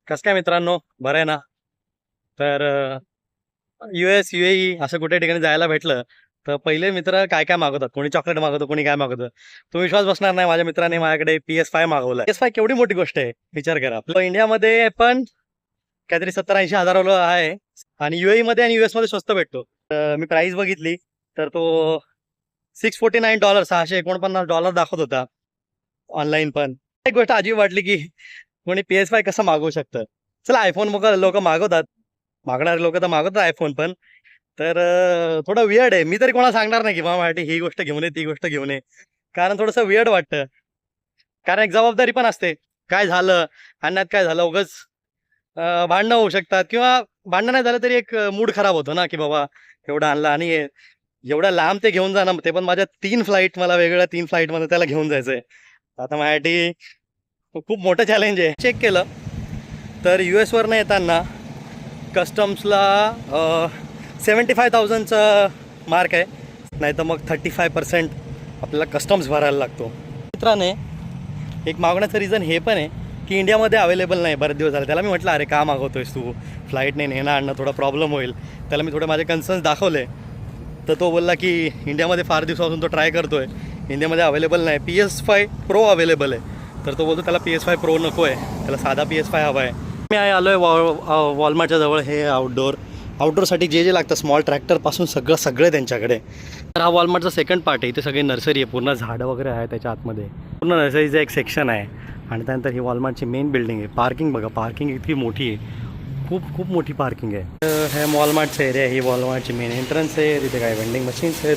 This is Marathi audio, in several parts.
कसं काय मित्रांनो, बरं आहे ना? तर US, UAE असं कुठे ठिकाणी जायला भेटलं, तर पहिले मित्र काय-काय मागवतात. कोणी चॉकलेट मागवतं, कोणी काय मागवतं. तुम्ही विश्वास बसणार नाही, माझ्या मित्राने माझ्याकडे PS5 मागवलाय. PS5 केवढी मोठी गोष्ट आहे, विचार करा. आपलं इंडियामध्ये पण काहीतरी 70-80 हजाराला आहे आणि UAEमध्ये आणि USमध्ये स्वस्त भेटतो. मी प्राईस बघितली, तर तो $649 $649 दाखवत होता ऑनलाईन पण. एक गोष्ट अजीब वाटली, की कोणी PS5 कसं मागवू शकतं? चला iPhone लोकं मागवतात. मागणारे लोकं तर मागवतात आयफोन पण. तर थोडं वियर्ड आहे. मी तरी कोणाला सांगणार नाही, की बाबा माझ्यासाठी ही गोष्ट घेऊन ये, ती गोष्ट घेऊन ये. कारण थोडंसं वियर्ड वाटतं. कारण एक जबाबदारी पण असते. काय झालं, अन्यात काय झालं, उगाच भांडणं होऊ शकतात किंवा भांडणं नाही झालं तरी एक मूड खराब होतो ना, की बाबा एवढं आणलं आणि एवढ्या लांब ते घेऊन जाणं, ते पण माझ्या 3 फ्लाइट मला वेगवेगळ्या 3 फ्लाइटमध्ये त्याला घेऊन जायचंय. आता माझ्यासाठी खूप मोठं चॅलेंज आहे. चेक केलं तर US वरनं येताना कस्टम्सला 75,000चं मार्क आहे. नाही तर मग 35% आपल्याला कस्टम्स भरायला लागतो. मित्राने एक मागवण्याचं रिझन हे पण आहे की इंडियामध्ये अवेलेबल नाही, बरेच दिवस झाले. त्याला मी म्हटलं, अरे का मागवतोयस तू, फ्लाईटने नेणं आणणं थोडा प्रॉब्लेम होईल. त्याला मी थोडे माझे कन्सर्न्स दाखवले, तर तो बोलला की इंडियामध्ये फार दिवसापासून तो ट्राय करतो आहे, इंडियामध्ये अवेलेबल नाही. PS5 Pro अवेलेबल आहे. तर तो बोलतो त्याला PS5 Pro नको आहे, त्याला साधा PS5 हवा आहे. मी आलो आहे वॉलमार्टच्या जवळ. हे आउटडोरसाठी जे लागतं स्मॉल ट्रॅक्टरपासून सगळे त्यांच्याकडे. तर हा वॉलमार्टचा सेकंड पार्ट आहे. इथे सगळी नर्सरी आहे, पूर्ण झाडं वगैरे आहे त्याच्या आतमध्ये. पूर्ण नर्सरीचं एक सेक्शन आहे आणि त्यानंतर ही वॉलमार्टची मेन बिल्डिंग आहे. पार्किंग बघा, पार्किंग इतकी मोठी आहे, खूप मोठी पार्किंग आहे. हे वॉलमार्टचं एरिया, ही वॉलमार्टची मेन एंट्रन्स आहे. तिथे काही वेंडिंग मशीन्स आहेत.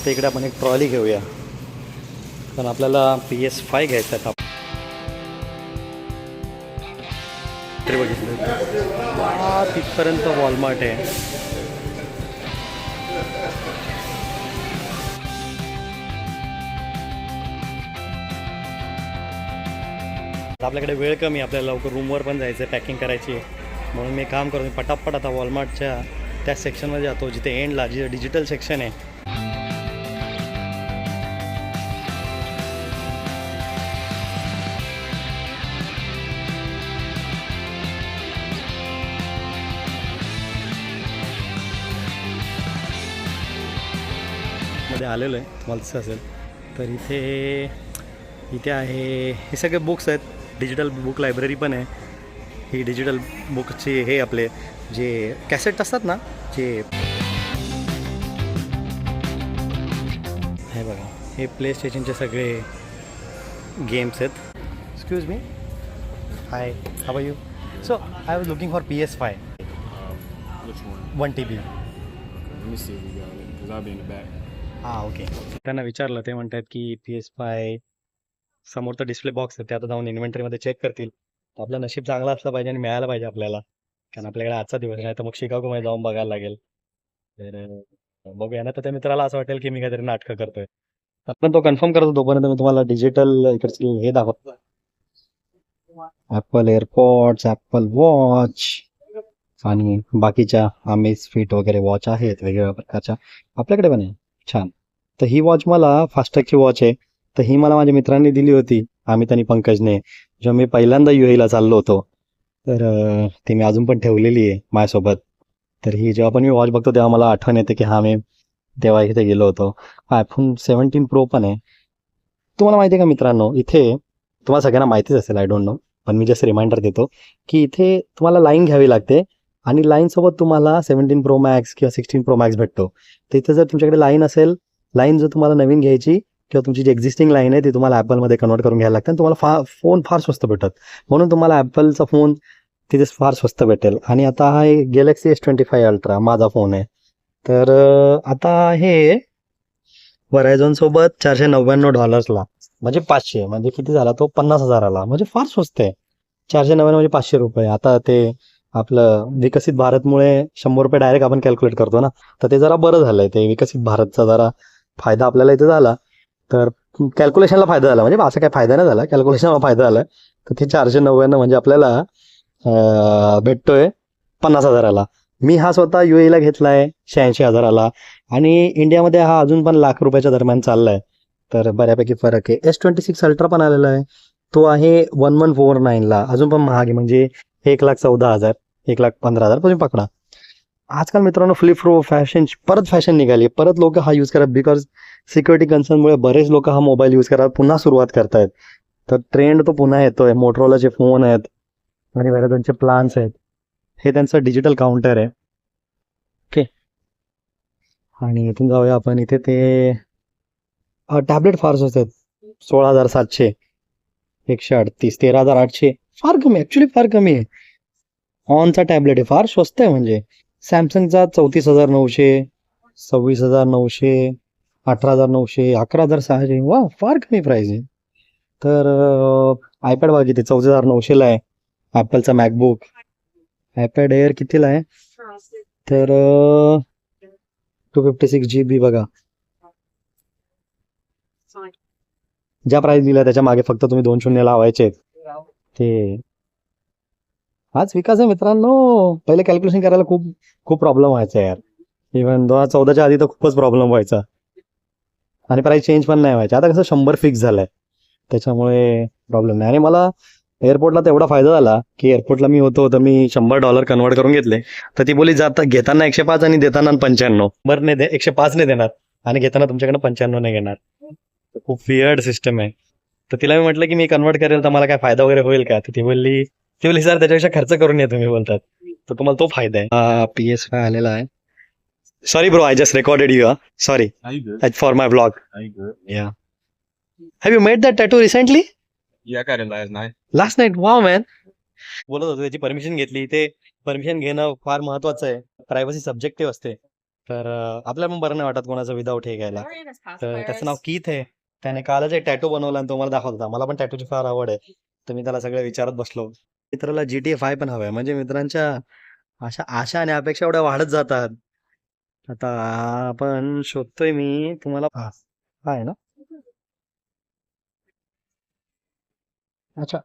तर इकडे आपण एक ट्रॉली घेऊया, पण आपल्याला PS5 घ्यायचं आहे. बघितलं तिथपर्यंत वॉलमार्ट आहे. आपल्याकडे वेळ कमी, आपल्याला लवकर रूमवर पण जायचं आहे, पॅकिंग करायची आहे. म्हणून मी काम करतो, पटापट आता वॉलमार्टच्या त्या सेक्शनमध्ये जातो जिथे एंडला जिथे डिजिटल सेक्शन आहे. मध्ये आलेलो आहे, तुम्हाला दिसत असेल. तर इथे आहे, हे सगळे बुक्स आहेत. डिजिटल बुक लायब्ररी पण आहे. ही डिजिटल बुकचे हे आपले जे कॅसेट असतात ना, जे हे बघा, हे प्ले स्टेशनचे सगळे गेम्स आहेत. Excuse me, hi, how are you? So I was looking for PS5 Which one? 1 TB. Let me see if we got it, because I'll be in the back. हां, ओके. त्यांना विचारलं, ते म्हणतात की PS5 समोरचा डिस्प्ले बॉक्स आहे, ते आता जाऊन इन्व्हेंटरीमध्ये चेक करतील. आपलं नशीब चांगलं असलं पाहिजे आणि मिळायला पाहिजे आपल्याला, कारण आपल्याकडे आजचा दिवस नाही तर मग शिकागोमध्ये जाऊन बघायला लागेल. तर बघूया ना. तर त्या मित्राला असं वाटेल की मी काहीतरी नाटकं करतोय. आपण तो कन्फर्म करतो, तोपर्यंत मी तुम्हाला डिजिटल इकडचे हे दाखवतो. ॲपल एअरपॉड्स, ॲपल वॉच आणि बाकीच्या अमेझ फिट वगैरे वॉच आहेत वेगवेगळ्या प्रकारच्या आपल्याकडे पण आहे. छान. तर ही वॉच मला फास्टॅगची वॉच आहे. तर ही मला माझ्या मित्रांनी दिली होती, अमित आणि पंकजने, जेव्हा मी पहिल्यांदा UAEला चाललो होतो. तर ती मी अजून पण ठेवलेली आहे माझ्यासोबत. तर ही जेव्हा पण मी वॉच बघतो तेव्हा मला आठवण येते की हा मी तेव्हा इथे गेलो होतो. iPhone 17 Pro पण आहे. तुम्हाला माहिती आहे का मित्रांनो, इथे तुम्हाला सगळ्यांना माहितीच असेल, आय डोंट नो, पण मी जस्ट रिमाइंडर देतो की इथे तुम्हाला लाईन घ्यावी लागते आणि लाईनसोबत तुम्हाला 17 Pro Max किंवा 16 Pro Max भेटतो. तर इथे जर तुमच्याकडे लाईन असेल, लाईन जर तुम्हाला नवीन घ्यायची किंवा तुमची जी एक्झिस्टिंग लाईन आहे ती तुम्हाला ॲपलमध्ये कन्वर्ट करून घ्यायला लागतं आणि तुम्हाला फोन फार स्वस्त भेटत. म्हणून तुम्हाला ॲपलचा फोन तिथे फार स्वस्त भेटेल. आणि आता हा गॅलेक्सी S25 अल्ट्रा माझा फोन आहे. तर आता हे वरायझॉनसोबत $499, म्हणजे 500, म्हणजे किती झाला तो 50,000ला, म्हणजे फार स्वस्त आहे. 499 म्हणजे ₹500. आता ते आपलं विकसित भारतमुळे ₹100 डायरेक्ट आपण कॅल्क्युलेट करतो ना, तर ते जरा बरं झालंय. ते विकसित भारतचा जरा फायदा आपल्याला इथे झाला. तर कॅल्क्युलेशनला फायदा झाला, म्हणजे असं काय फायदा नाही झाला, कॅल्क्युलेशनला फायदा झाला. तर ते 499 म्हणजे आपल्याला भेटतोय 50,000ला. मी हा स्वतः UAEला घेतलाय 86,000ला आणि इंडियामध्ये हा अजून पण ₹1,00,000 दरम्यान चाललाय. तर बऱ्यापैकी फरक आहे. S26 अल्ट्रा पण आलेला आहे, तो आहे 1149ला, अजून पण महाग आहे. म्हणजे हे 1,14,000 1,15,000 तुम्ही पकडा. आजकाल मित्रांनो फ्लिप प्रो फॅशन परत फॅशन निघाली, परत लोक हा यूज करतात बिकॉज सिक्युरिटी कन्सर्नमुळे बरेच लोक हा मोबाईल यूज करायला पुन्हा सुरुवात करतायत. तर ट्रेंड तो पुन्हा येतोय. मोटरोलाचे फोन आहेत आणि वेगवेगळ्यांचे प्लान्स आहेत. हे त्यांचं डिजिटल काउंटर आहे. ओके, आणि इथून जाऊया आपण. इथे ते टॅबलेट फार स्वस्त आहेत. 16,700, 138, 13,800, फार कमी, ऍक्च्युली फार कमी आहे. ऑनचा टॅबलेट आहे, फार स्वस्त आहे. म्हणजे सॅमसंगचा 34,900, 26,900, 18,900, 11,600. वा, फार कमी प्राइस आहे. तर आयपॅड बघा किती 14,900ला आहे. ॲपलचा मॅकबुक, आयपॅड एअर कितीला आहे तर 256 GB बघा. ज्या प्राइस दिल्या त्याच्या मागे फक्त तुम्ही 2 शून्य लावायचे. ते हाच विकास आहे मित्रांनो. पहिले कॅल्क्युलेशन करायला खूप खूप प्रॉब्लेम व्हायचा यार. इव्हन 2014च्या आधी तर खूपच प्रॉब्लेम व्हायचा आणि प्राइस चेंज पण नाही व्हायचा. आता कसं 100 फिक्स झालंय त्याच्यामुळे प्रॉब्लेम नाही. आणि मला एअरपोर्टला तेवढा फायदा झाला की एअरपोर्टला मी होतो तर मी $100 कन्वर्ट करून घेतले. तर ती बोली जाता घेताना 105 आणि देताना 95. बरं नाही 105 नाही देणार आणि घेताना तुमच्याकडनं 95 नाही घेणार. खूप वियर्ड सिस्टम आहे. तर तिला मी म्हटलं की मी कन्वर्ट करेल तर मला काय फायदा वगैरे होईल का. तर ती बोलली सर त्याच्यापेक्षा खर्च करून या तुम्ही बोलतात. तर तुम्हाला तो फायदा आहे. PS5 आलेला आहे. Sorry bro, I just recorded you. Sorry How you good? For my blog. How you good? Yeah. Have you made that tattoo recently? Yeah, I got it last night. Last night? Wow, man. बोलत होतो त्याची परमिशन घेतली. ते परमिशन घेणं फार महत्वाचं आहे. प्रायव्हसी सब्जेक्टिव्ह असते. तर आपल्याला पण बरं नाही वाटत कोणाचं विदाऊट हे घ्यायला. तर त्याचं नाव कीथ आहे. त्याने कालच एक टॅटू बनवला आणि तो मला दाखवत होता. मला पण टॅटूची फार आवड आहे. तर मी त्याला सगळं विचारत बसलो. मित्राला GTA 5 पण हवंय. म्हणजे मित्रांच्या अशा आशा आणि अपेक्षा एवढ्या वाढत जातात. आता आपण शोधतोय मी तुम्हाला. हा आहे ना. अच्छा,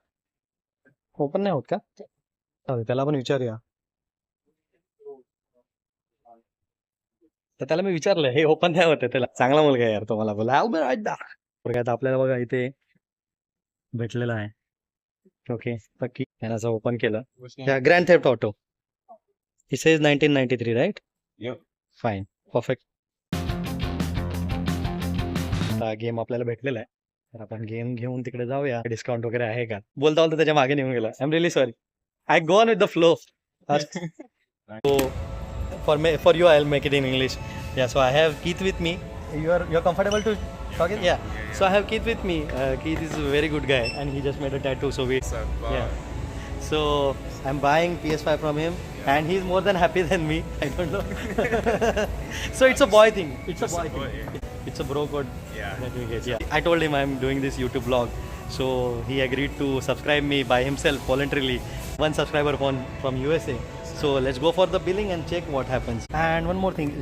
ओपन नाही होत का. त्याला पण विचारूया. तर त्याला मी विचारलं हे ओपन नाही होत त्याला. चांगला मुलगा आहे यार तो. मला बोला आता आपल्याला बघा इथे भेटलेला आहे. ओके, पक्की त्यानं ओपन केलं. What's your name? Grand theft auto. It says 1993, right? Yep. Fine, perfect. आता गेम आपल्याला भेटलेला आहे. तर आपण गेम घेऊन तिकडे जाऊया. डिस्काउंट वगैरे आहे का बोलता बोलता त्याच्या मागे निघून गेला. I am really sorry. I go on with the flow. So for you I'll make it in English. Yeah, so I have Keith with me. You're comfortable to talk it? Yeah. So I have Keith with me. Keith is a very good guy and he just made a tattoo. So yeah. So I'm buying PS5 from him and he's more than happy than me. I don't know. So it's a boy thing. It's a boy thing. It's a bro code that we get. Yeah. I told him I'm doing this YouTube vlog. So he agreed to subscribe me by himself voluntarily. One subscriber from USA. So let's go for the billing and check what happens. And one more thing,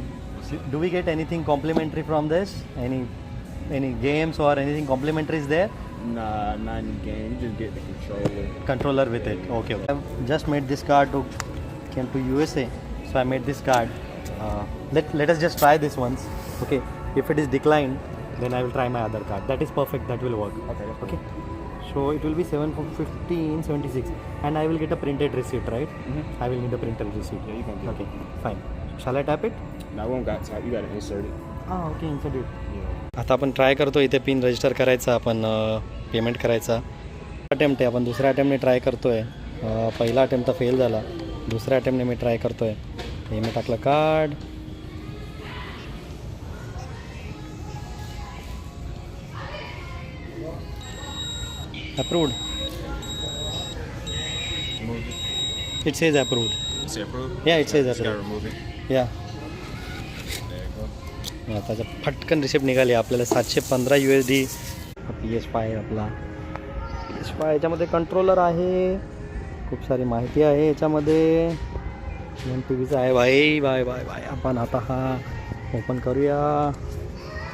do we get anything complimentary from this? Any games or anything complimentary is there? Nah, not in the game. You just get the controller. Controller with it. Okay. I've just made this card came to USA. So I made this card. Let us just try this once. Okay. If it is declined, then I will try my other card. That is perfect. That will work. Okay. So it will be 715.76 and I will get a printed receipt, right? Mm-hmm. I will need a printed receipt. Yeah, you can do Okay, fine. Shall I tap it? No, we don't got top. You gotta insert it. Okay, insert it. Yeah. आता आपण ट्राय करतो इथे पिन रजिस्टर करायचा, आपण पेमेंट करायचा. अटेम्प्ट आहे, आपण दुसऱ्या अटेम्प्टने ट्राय करतोय. पहिला अटेम्प्ट तर फेल झाला, दुसऱ्या अटेम्प्टने मी ट्राय करतोय. हे मी टाकलं card. Approved. Remove it. It says approved. It's approved? Yeah, it says Just gotta approved. remove it. Yeah. There you go. आता फटकन रिसिप्ट निघाली आपल्याला. 715 USD. PS5 आहे आपला. PS5 याच्यामध्ये कंट्रोलर आहे, खूप सारी माहिती आहे याच्यामध्ये. MTVचं आहे. Bye bye bye bye. आपण आता हा ओपन करूया.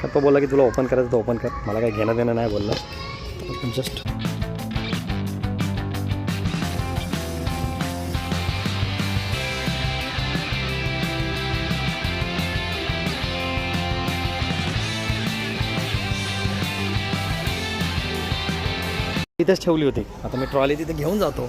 का तो बोलला की तुला ओपन करायचं तर ओपन कर. मला काही घेणं देणं नाही बोललं. आपण जस्ट तिथेच ठेवली होती. आता मी ट्रॉली तिथे घेऊन जातो.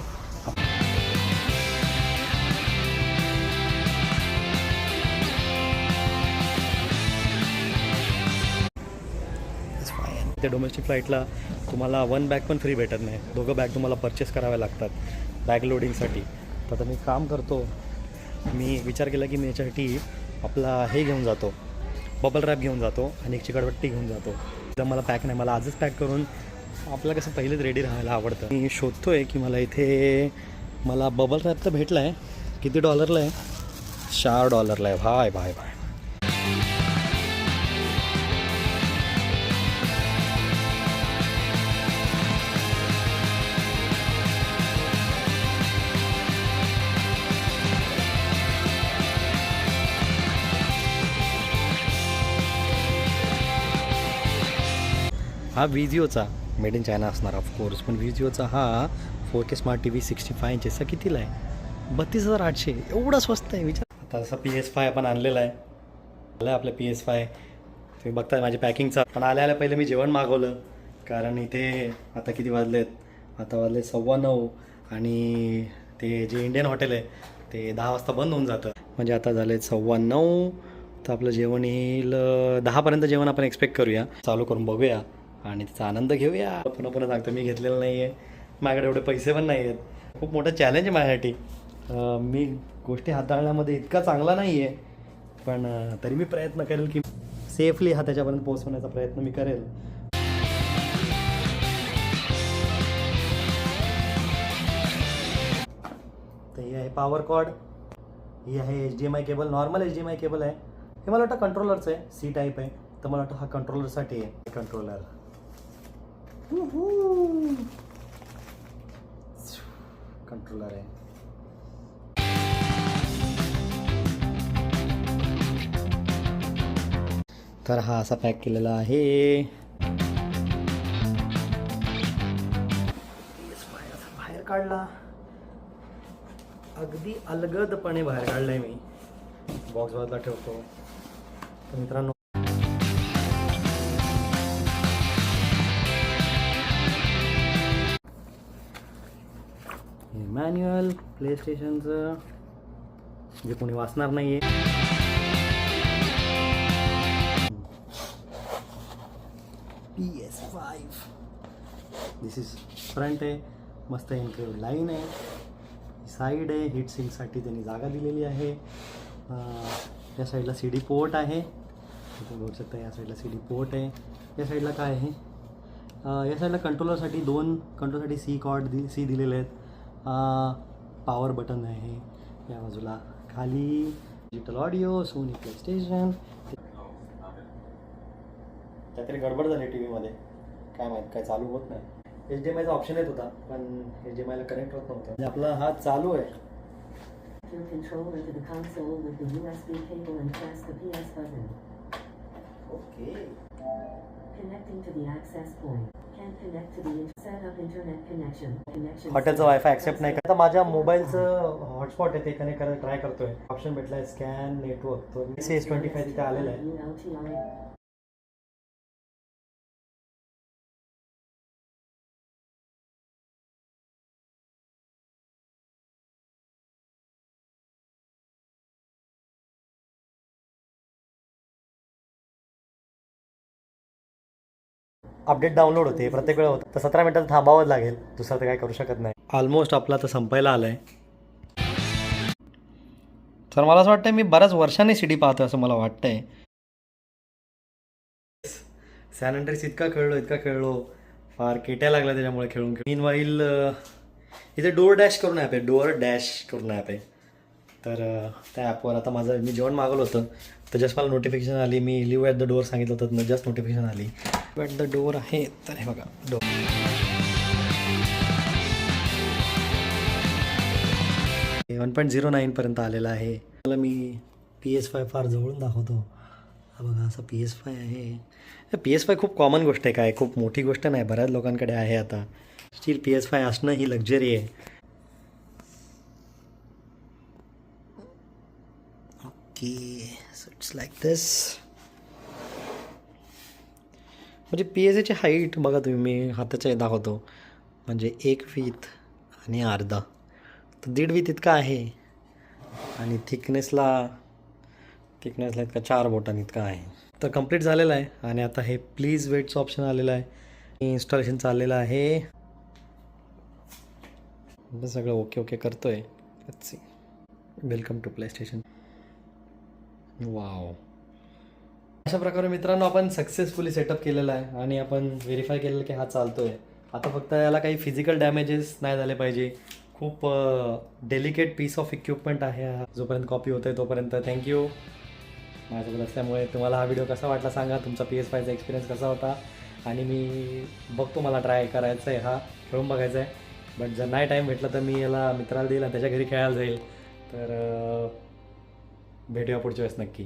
ते डोमेस्टिक फ्लाईटला तुम्हाला 1 बॅग पण फ्री भेटत नाही, 2 बॅग तुम्हाला परचेस कराव्या लागतात बॅग लोडिंगसाठी. तर आता मी काम करतो, मी विचार केला की मी याच्यासाठी आपला हे घेऊन जातो, बबल रॅप घेऊन जातो आणि एक चिकटपट्टी घेऊन जातो. तर मला पॅक नाही, मला आजच पॅक करून आपल्याला कसं पहिलेच रेडी राहायला आवडतं. मी शोधतो आहे की मला इथे मला बबल रॅप तर भेटला आहे. किती $4ला आहे? $4 आहे. भाय भाय भाय. हा विजिओचा मेड इन चायना असणार ऑफकोर्स, पण विजिओचा हा 4K स्मार्ट TV 65 इंचेसचा कितीला आहे? 32,800. एवढा स्वस्त आहे विचार. आता जसं PS5 आपण आणलेला आहे, आलं आपलं PS5. तुम्ही बघताय माझी पॅकिंगचा. पण आल्या पहिले मी जेवण मागवलं, कारण इथे आता किती वाजलेत? आता वाजले 9:15 आणि ते जे इंडियन हॉटेल आहे ते 10 वाजता बंद होऊन जातं. म्हणजे आता झाले 9:15. तर आपलं जेवण येईल 10पर्यंत. जेवण आपण एक्सपेक्ट करूया, चालू करून बघूया आणि त्याचा आनंद घेऊया. पुन्हा सांगतो मी घेतलेलं नाही आहे, माझ्याकडे एवढे पैसे पण नाही आहेत. खूप मोठं चॅलेंज आहे माझ्यासाठी. मी गोष्टी हाताळण्यामध्ये इतका चांगला नाही आहे, पण तरी मी प्रयत्न करेल की सेफली हा त्याच्यापर्यंत पोहोचवण्याचा प्रयत्न मी करेल. तर ही आहे पॉवर कॉर्ड, ही आहे HDMI cable. Normal HDMI cable आहे. हे मला वाटतं कंट्रोलरचं आहे, C टाईप आहे. तर मला वाटतं हा कंट्रोलरसाठी आहे. कंट्रोलर कंट्रोलर आहे. तर हा असा पॅक केलेला आहे. बाहेर काढला, अगदी अलगदपणे बाहेर काढलाय मी. बॉक्स बाजूला ठेवतो. तर मित्रांनो, मॅन्युअल प्ले स्टेशनचं, जे कोणी वाचणार नाही आहे. PS5 दिस इज फ्रंट आहे, मस्त एन्क्रिव्ड लाईन आहे. साईड आहे, हीट सिंकसाठी त्यांनी जागा दिलेली आहे. या साईडला CD पोर्ट आहे, तुम्ही बघू शकता. या साईडला CD पोर्ट आहे. या साईडला काय आहे? या साईडला कंट्रोलरसाठी 2 कंट्रोलरसाठी C दिलेले आहेत. पॉवर बटन आहे या बाजूला. खाली digital audio, Sony PlayStation. काहीतरी गडबड झाली TV मध्ये, काय माहीत, काय चालू होत नाही. HDMIचा ऑप्शन येत होता, पण HDMIला कनेक्ट होत नव्हतं. म्हणजे आपला हा चालू आहे. ओके. हॉटेलचं वायफाय ॲक्सेप्ट नाही करत. माझ्या मोबाईलचं हॉटस्पॉट आहे, ते कनेक्ट करायला ट्राय करतोय. ऑप्शन भेटला आहे स्कॅन नेटवर्क. तो CS25 तिथे आलेला आहे. अपडेट डाउनलोड होते, प्रत्येक वेळा होतं. तर 17 मिनिटात थांबावंच लागेल, दुसरं तर काय करू शकत नाही. ऑलमोस्ट आपला तर संपायला आलं आहे. तर मला असं वाटतं मी बऱ्याच वर्षांनी CD पाहतो असं मला वाटतंय. सॅन अँड्रेस इतका खेळलो, फार केट्या लागल्या त्याच्यामुळे खेळून. मीनवाईल इथे डोअर डॅश करून ॲप आहे. तर त्या ॲपवर आता मी जेवण मागवलं होतं, तर जस्ट मला नोटिफिकेशन आली. मी लिव्ह ॲट द डोअर सांगितलं होतं, जस्ट नोटिफिकेशन आली. लिव्ह ॲट द डोअर आहे. तर हे बघा, डोअर 1.09 पर्यंत आलेला आहे. मला मी PS5 फार जवळून दाखवतो. हा बघा, असा PS5 आहे. PS5 खूप कॉमन गोष्ट आहे, काय खूप मोठी गोष्ट नाही, बऱ्याच लोकांकडे आहे आता. स्टील PS5 असणं ही लक्झरी आहे. ओके, सो इट्स लाईक दिस. म्हणजे PSAची हाईट बघा तुम्ही, मी हाताच्या दाखवतो, म्हणजे 1 फीट आणि अर्धा, तर 1.5 फीट इतका आहे. आणि थिकनेसला इतका 4 बोटांनी इतका आहे. तर कंप्लीट झालेलं आहे आणि आता हे प्लीज वेटचं ऑप्शन आलेलं आहे. इन्स्टॉलेशन चाललेलं आहे. आता सगळं ओके ओके करतो आहे. Let's see. Welcome to PlayStation. Wow. अशा प्रकारे मित्रांनो आपण सक्सेसफुली सेटअप केलेला आहे आणि आपण व्हेरीफाय केलेलं की हा चालतो आहे. आता फक्त याला काही फिजिकल डॅमेजेस नाही झाले पाहिजे. खूप डेलिकेट पीस ऑफ इक्विपमेंट आहे हा. जोपर्यंत कॉपी होतं आहे तोपर्यंत थँक्यू माझ्यासोबत असल्यामुळे. तुम्हाला हा व्हिडिओ कसा वाटला सांगा. तुमचा PS5चा एक्सपिरियन्स कसा होता आणि मी बघतो, मला ट्राय करायचं आहे, हा खेळून बघायचा आहे. बट जर नाही टाईम भेटला तर मी याला मित्राला देईल आणि त्याच्या घरी खेळायला जाईल. तर भेटूया पुढच्या वेळेस नक्की.